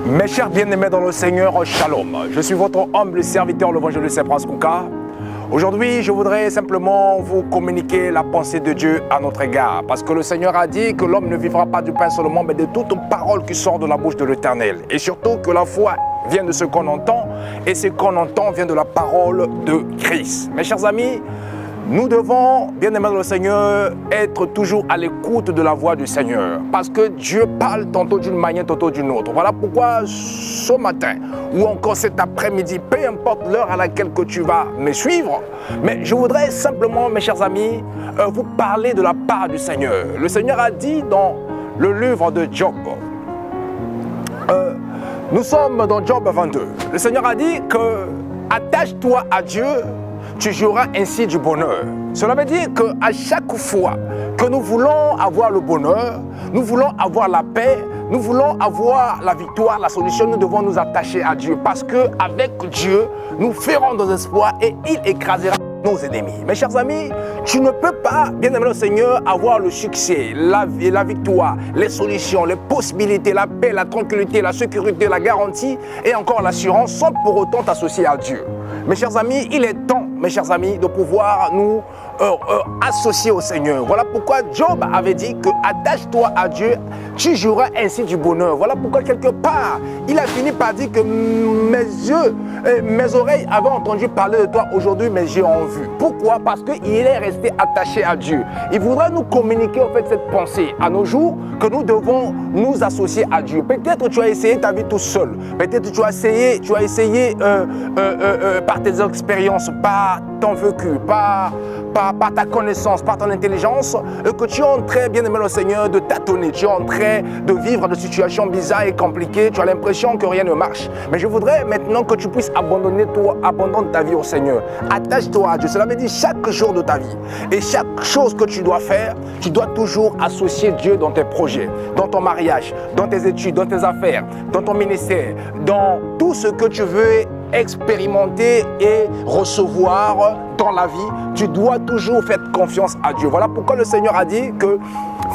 Mes chers bien-aimés dans le Seigneur, Shalom. Je suis votre humble serviteur, l'évangéliste Prince Kouka. Aujourd'hui, je voudrais simplement vous communiquer la pensée de Dieu à notre égard. Parce que le Seigneur a dit que l'homme ne vivra pas du pain seulement, mais de toute parole qui sort de la bouche de l'Éternel. Et surtout que la foi vient de ce qu'on entend, et ce qu'on entend vient de la parole de Christ. Mes chers amis, nous devons, bien-aimés dans le Seigneur, être toujours à l'écoute de la voix du Seigneur. Parce que Dieu parle tantôt d'une manière, tantôt d'une autre. Voilà pourquoi ce matin, ou encore cet après-midi, peu importe l'heure à laquelle que tu vas me suivre, mais je voudrais simplement, mes chers amis, vous parler de la part du Seigneur. Le Seigneur a dit dans le livre de Job, nous sommes dans Job 22, le Seigneur a dit que attache-toi à Dieu, tu joueras ainsi du bonheur. Cela veut dire qu'à chaque fois que nous voulons avoir le bonheur, nous voulons avoir la paix, nous voulons avoir la victoire, la solution, nous devons nous attacher à Dieu. Parce qu'avec Dieu, nous ferons nos espoirs et il écrasera nos ennemis. Mes chers amis, tu ne peux pas, bien aimé le Seigneur, avoir le succès, la victoire, les solutions, les possibilités, la paix, la tranquillité, la sécurité, la garantie et encore l'assurance sans pour autant t'associer à Dieu. Mes chers amis, il est temps, mes chers amis, de pouvoir nous associer au Seigneur. Voilà pourquoi Job avait dit que attache-toi à Dieu, tu joueras ainsi du bonheur. Voilà pourquoi quelque part, il a fini par dire que mes yeux, mes oreilles avaient entendu parler de toi, aujourd'hui mes yeux ont vu. Pourquoi? Parce qu'il est resté attaché à Dieu. Il voudra nous communiquer en fait cette pensée à nos jours que nous devons nous associer à Dieu. Peut-être tu as essayé ta vie tout seul. Peut-être tu as essayé par tes expériences, par ton vécu, par ta connaissance, par ton intelligence, que tu es en train, bien aimé le Seigneur, de tâtonner. Tu es en train de vivre des situations bizarres et compliquées. Tu as l'impression que rien ne marche. Mais je voudrais maintenant que tu puisses abandonner ta vie au Seigneur. Attache-toi à Dieu. Cela veut dire chaque jour de ta vie. Et chaque chose que tu dois faire, tu dois toujours associer Dieu dans tes projets, dans ton mariage, dans tes études, dans tes affaires, dans ton ministère, dans tout ce que tu veux expérimenter et recevoir dans la vie. Tu dois toujours faire confiance à Dieu. Voilà pourquoi le Seigneur a dit que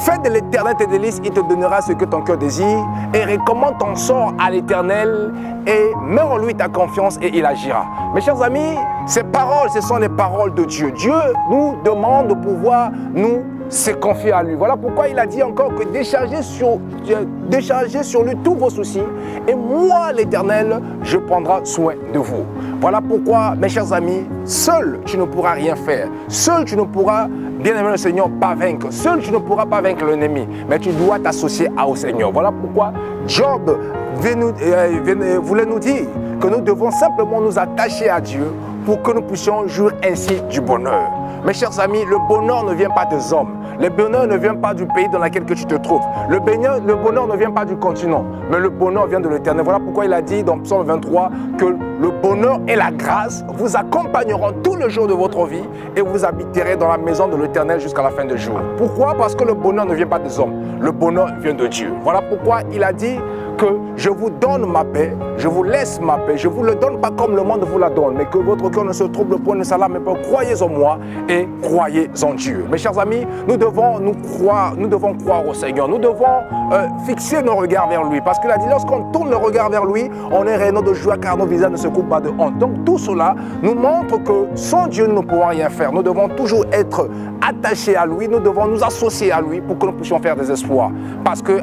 fais de l'Éternel tes délices, il te donnera ce que ton cœur désire, et recommande ton sort à l'Éternel et mets en lui ta confiance et il agira. Mes chers amis, ces paroles, ce sont les paroles de Dieu. Dieu nous demande de pouvoir nous se confier à lui. Voilà pourquoi il a dit encore que déchargez sur lui tous vos soucis et moi l'Éternel, je prendrai soin de vous. Voilà pourquoi, mes chers amis, seul tu ne pourras rien faire. Seul tu ne pourras, bien aimé le Seigneur, pas vaincre. Seul tu ne pourras pas vaincre l'ennemi, mais tu dois t'associer au Seigneur. Voilà pourquoi Job voulait nous dire que nous devons simplement nous attacher à Dieu pour que nous puissions jouir ainsi du bonheur. Mes chers amis, le bonheur ne vient pas des hommes. Le bonheur ne vient pas du pays dans lequel tu te trouves. Le bonheur ne vient pas du continent, mais le bonheur vient de l'Éternel. Voilà pourquoi il a dit dans Psaume 23 que le bonheur et la grâce vous accompagneront tous les jours de votre vie et vous habiterez dans la maison de l'Éternel jusqu'à la fin des jours. Pourquoi? Parce que le bonheur ne vient pas des hommes. Le bonheur vient de Dieu. Voilà pourquoi il a dit que je vous donne ma paix, je vous laisse ma paix, je ne vous le donne pas comme le monde vous la donne, mais que votre cœur ne se trouble point de cela, mais croyez en moi et croyez en Dieu. Mes chers amis, nous devons croire au Seigneur, nous devons fixer nos regards vers lui, parce qu'il a dit lorsqu'on tourne le regard vers lui, on est rayonnant de joie car nos visages ne se couvrent pas de honte. Donc tout cela nous montre que sans Dieu nous ne pouvons rien faire. Nous devons toujours être attachés à lui, nous devons nous associer à lui pour que nous puissions faire des espoirs. Parce que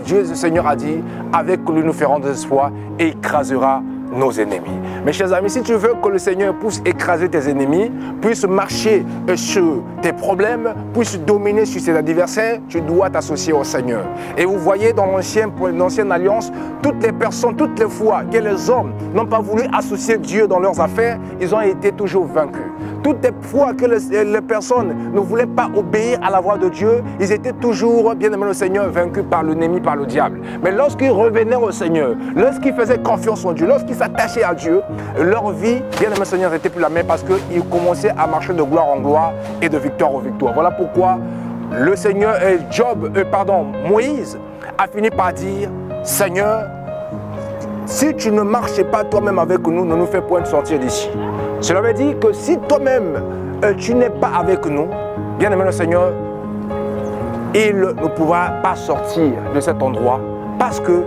Dieu, le Seigneur a dit, avec lui nous ferons des espoirs et écrasera nos ennemis. Mes chers amis, si tu veux que le Seigneur puisse écraser tes ennemis, puisse marcher sur tes problèmes, puisse dominer sur ses adversaires, tu dois t'associer au Seigneur. Et vous voyez dans l'ancienne alliance, toutes les personnes, toutes les fois que les hommes n'ont pas voulu associer Dieu dans leurs affaires, ils ont été toujours vaincus. Toutes les fois que les personnes ne voulaient pas obéir à la voix de Dieu, ils étaient toujours, bien aimé le Seigneur, vaincus par l'ennemi, par le diable. Mais lorsqu'ils revenaient au Seigneur, lorsqu'ils faisaient confiance en Dieu, lorsqu'ils s'attachaient à Dieu, leur vie, bien aimé le Seigneur, n'était plus la même parce qu'ils commençaient à marcher de gloire en gloire et de victoire en victoire. Voilà pourquoi le Seigneur, Moïse a fini par dire, Seigneur, si tu ne marchais pas toi-même avec nous, ne nous fais point sortir d'ici. Cela veut dire que si toi-même tu n'es pas avec nous, bien aimé le Seigneur, il ne pourra pas sortir de cet endroit parce que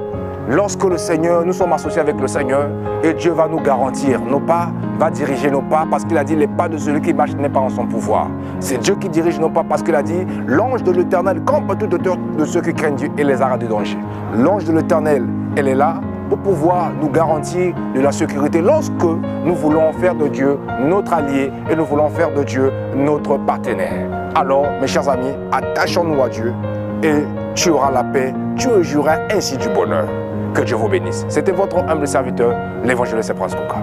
Lorsque le Seigneur, nous sommes associés avec le Seigneur et Dieu va nous garantir nos pas, va diriger nos pas parce qu'il a dit les pas de celui qui marche n'est pas en son pouvoir. C'est Dieu qui dirige nos pas parce qu'il a dit l'ange de l'Éternel campe tout autour de ceux qui craignent Dieu et les arrête de danger. L'ange de l'Éternel, elle est là pour pouvoir nous garantir de la sécurité lorsque nous voulons faire de Dieu notre allié et nous voulons faire de Dieu notre partenaire. Alors, mes chers amis, attachons-nous à Dieu et tu auras la paix, tu jouiras ainsi du bonheur. Que Dieu vous bénisse. C'était votre humble serviteur, l'évangéliste Prince Kouka.